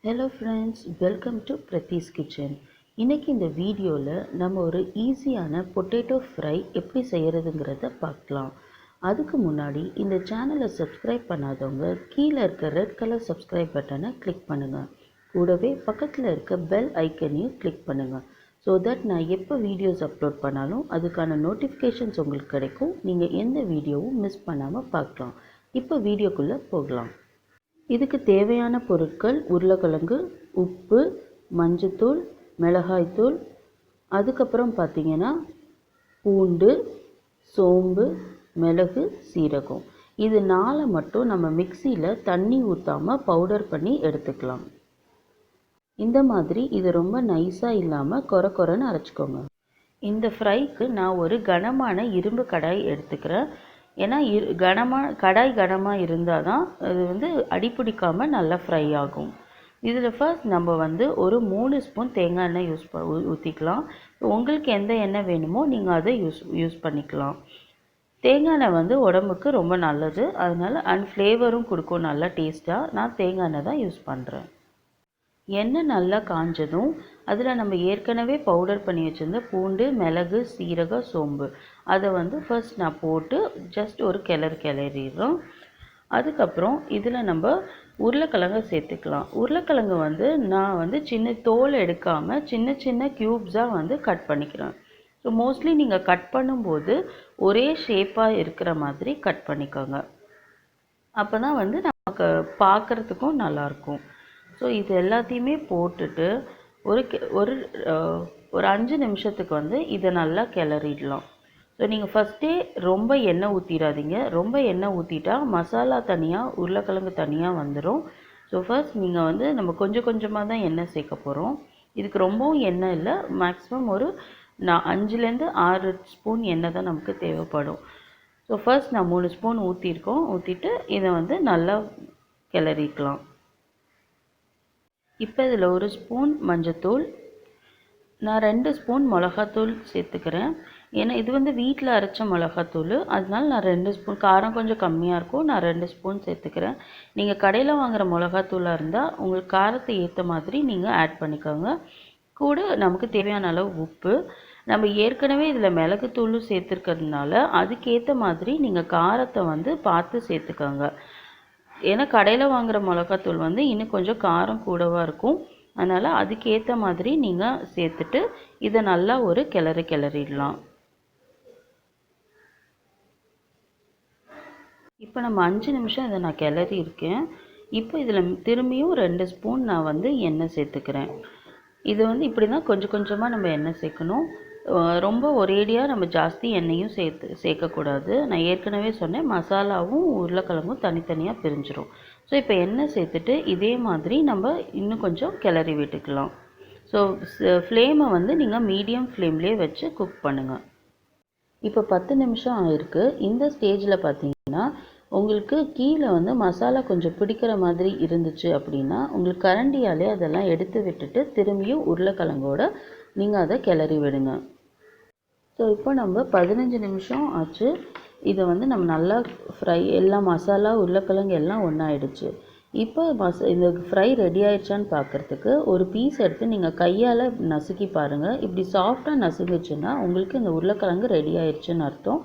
Hello friends, welcome to Prathis Kitchen. இன்னைக்கு இந்த வீடியோவில் நம்ம ஒரு ஈஸியான பொட்டேட்டோ ஃப்ரை எப்படி செய்கிறதுங்கிறத பார்க்கலாம். அதுக்கு முன்னாடி இந்த சேனலை சப்ஸ்கிரைப் பண்ணாதவங்க கீழே இருக்க ரெட் கலர் சப்ஸ்கிரைப் பட்டனை கிளிக் பண்ணுங்கள். கூடவே பக்கத்தில் இருக்க பெல் ஐக்கனையும் கிளிக் பண்ணுங்கள். ஸோ தட் நான் எப்போ வீடியோஸ் அப்லோட் பண்ணாலும் அதுக்கான நோட்டிஃபிகேஷன்ஸ் உங்களுக்கு கிடைக்கும். நீங்கள் எந்த வீடியோவும் மிஸ் பண்ணாமல் பார்க்கலாம். இப்போ வீடியோக்குள்ளே போகலாம். இதுக்கு தேவையான பொருட்கள் உருளைக்கிழங்கு, உப்பு, மஞ்சத்தூள், மிளகாய்த்தூள், அதுக்கப்புறம் பார்த்திங்கன்னா பூண்டு, சோம்பு, மிளகு, சீரகம். இது 4 மட்டும் நம்ம மிக்சியில் தண்ணி ஊற்றாமல் பவுடர் பண்ணி எடுத்துக்கலாம். இந்த மாதிரி இது ரொம்ப நைஸாக இல்லாமல் கொரன்னு அரைச்சிக்கோங்க. இந்த ஃப்ரைக்கு நான் ஒரு கனமான இரும்பு கடாய் எடுத்துக்கிறேன். ஏன்னா கனமாக இருந்தால் தான் அது அடிப்பிடிக்காமல் நல்லா ஃப்ரை ஆகும். இதில் ஃபர்ஸ்ட் நம்ம ஒரு 3 ஸ்பூன் தேங்காய் எண்ணெய் ஊற்றிக்கலாம். உங்களுக்கு எந்த எண்ணெய் வேணுமோ நீங்கள் அதை யூஸ் பண்ணிக்கலாம். தேங்காய் எண்ணெய் உடம்புக்கு ரொம்ப நல்லது, அதனால் ஃப்ளேவரும் கொடுக்கும் நல்லா டேஸ்ட்டாக. நான் தேங்காய் எண்ணெய் தான் யூஸ் பண்ணுறேன். எண்ணெய் நல்லா காஞ்சதும் அதில் நம்ம ஏற்கனவே பவுடர் பண்ணி வச்சுருந்த பூண்டு, மிளகு, சீரகம், சோம்பு அதை ஃபர்ஸ்ட் நான் போட்டு ஜஸ்ட் ஒரு கிளறிடுறோம். அதுக்கப்புறம் இதில் நம்ம உருளைக்கிழங்கை சேர்த்துக்கலாம். உருளைக்கிழங்கு நான் சின்ன தோல் எடுக்காமல் சின்ன சின்ன க்யூப்ஸாக கட் பண்ணிக்கிறேன். ஸோ மோஸ்ட்லி நீங்கள் கட் பண்ணும்போது ஒரே ஷேப்பாக இருக்கிற மாதிரி கட் பண்ணிக்கோங்க. அப்போ தான் நமக்கு பார்க்குறதுக்கும் நல்லாயிருக்கும். ஸோ இது எல்லாத்தையுமே போட்டுட்டு ஒரு 5 நிமிஷத்துக்கு இதை நல்லா கிளறிடலாம். ஸோ நீங்கள் ஃபஸ்ட்டே ரொம்ப எண்ணெய் ஊற்றிடாதீங்க. ரொம்ப எண்ணெய் ஊற்றிட்டா மசாலா தனியாக, உருளைக்கிழங்கு தனியாக வந்துடும். ஸோ ஃபர்ஸ்ட் நீங்கள் நம்ம கொஞ்சம் கொஞ்சமாக தான் எண்ணெய் சேர்க்க போகிறோம். இதுக்கு ரொம்பவும் எண்ணெய் இல்லை, மேக்ஸிமம் ஒரு 5லேருந்து 6 ஸ்பூன் எண்ணெய் தான் நமக்கு தேவைப்படும். ஸோ ஃபர்ஸ்ட் நான் 3 ஸ்பூன் ஊற்றிட்டு இதை நல்லா கிளறிக்கலாம். இப்போ இதில் 1 ஸ்பூன் மஞ்சத்தூள், நான் 2 ஸ்பூன் மிளகாத்தூள் சேர்த்துக்கிறேன். ஏன்னா இது வீட்டில் அரைச்ச மிளகாத்தூள், அதனால நான் 2 ஸ்பூன், காரம் கொஞ்சம் கம்மியாக இருக்கும், நான் 2 ஸ்பூன் சேர்த்துக்கிறேன். நீங்கள் கடையில் வாங்குகிற மிளகாத்தூளாக இருந்தால் உங்களுக்கு காரத்தை ஏற்ற மாதிரி நீங்கள் ஆட் பண்ணிக்கோங்க. கூட நமக்கு தேவையான அளவு உப்பு. நம்ம ஏற்கனவே இதில் மிளகுத்தூளும் சேர்த்துருக்கிறதுனால அதுக்கேற்ற மாதிரி நீங்கள் காரத்தை பார்த்து சேர்த்துக்கோங்க. ஏன்னா கடையில் வாங்குகிற மிளகாத்தூள் இன்னும் கொஞ்சம் காரம் கூடவாக இருக்கும். அதனால் அதுக்கேற்ற மாதிரி நீங்கள் சேர்த்துட்டு இதை நல்லா ஒரு கிளறிடலாம். இப்போ நம்ம 5 நிமிஷம் இதை நான் கிளறி இருக்கேன். இப்போ இதில் திரும்பியும் 2 ஸ்பூன் நான் எண்ணெய் சேர்த்துக்கிறேன். இது இப்படி தான் கொஞ்சம் கொஞ்சமாக நம்ம எண்ணெய் சேர்க்கணும். ரொம்ப ஒரேடியாக நம்ம ஜாஸ்தி எண்ணெயும் சேர்க்கக்கூடாது. நான் ஏற்கனவே சொன்னேன், மசாலாவும் உருளைக்கிழங்கும் தனித்தனியாக பிரிஞ்சிடும். ஸோ இப்போ எண்ணெய் சேர்த்துட்டு இதே மாதிரி நம்ம இன்னும் கொஞ்சம் கிளறி விட்டுக்கலாம். ஸோ ஃப்ளேமை நீங்கள் மீடியம் ஃப்ளேம்லேயே வச்சு குக் பண்ணுங்கள். இப்போ 10 நிமிஷம் ஆயிருக்கு. இந்த ஸ்டேஜில் பார்த்தீங்கன்னா உங்களுக்கு கீழே மசாலா கொஞ்சம் பிடிக்கிற மாதிரி இருந்துச்சு அப்படின்னா உங்களுக்கு கரண்டியாலே அதெல்லாம் எடுத்து விட்டுட்டு திரும்பியும் உருளைக்கிழங்கோட நீங்கள் அதை கிளறி விடுங்க. ஸோ இப்போ நம்ம 15 நிமிஷம் ஆச்சு. இதை நம்ம நல்லா ஃப்ரை, எல்லாம் மசாலா உருளைக்கிழங்கு எல்லாம் ஒன்றாயிடுச்சு. இப்போ இந்த ஃப்ரை ரெடி ஆயிடுச்சான்னு பார்க்குறதுக்கு ஒரு பீஸ் எடுத்து நீங்கள் கையால் நசுக்கி பாருங்கள். இப்படி சாஃப்டாக நசுங்குச்சுன்னா உங்களுக்கு இந்த உருளைக்கிழங்கு ரெடி ஆயிடுச்சுன்னு அர்த்தம்.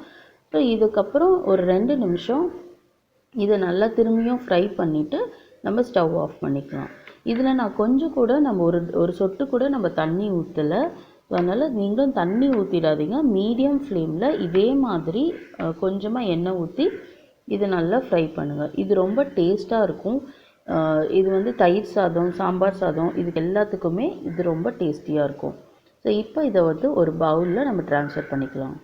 ஸோ இதுக்கப்புறம் ஒரு 2 நிமிஷம் இதை நல்லா திரும்பியும் ஃப்ரை பண்ணிவிட்டு நம்ம ஸ்டவ் ஆஃப் பண்ணிக்கலாம். இதில் நான் கொஞ்சம் கூட நம்ம ஒரு சொட்டு கூட நம்ம தண்ணி ஊற்றலை. ஸோ அதனால் நீங்களும் தண்ணி ஊற்றிடாதீங்க. மீடியம் ஃப்ளேமில் இதே மாதிரி கொஞ்சமாக எண்ணெய் ஊற்றி இதை நல்லா ஃப்ரை பண்ணுங்கள். இது ரொம்ப டேஸ்ட்டாக இருக்கும். இது தயிர் சாதம், சாம்பார் சாதம், இதுக்கு எல்லாத்துக்குமே இது ரொம்ப டேஸ்டியாக இருக்கும். ஸோ இப்போ இதை ஒரு பவுலில் நம்ம ட்ரான்ஸ்ஃபர் பண்ணிக்கலாம்.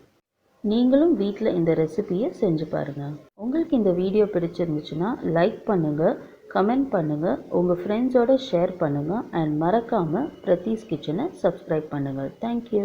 நீங்களும் வீட்டில் இந்த ரெசிபியை செஞ்சு பாருங்கள். உங்களுக்கு இந்த வீடியோ பிடிச்சிருந்துச்சுன்னா லைக் பண்ணுங்கள், கமெண்ட் பண்ணுங்கள், உங்கள் ஃப்ரெண்ட்ஸோடு ஷேர் பண்ணுங்கள், அண்ட் மறக்காமல் பிரதீஸ் கிச்சனை சப்ஸ்கிரைப் பண்ணுங்கள். தேங்க்யூ.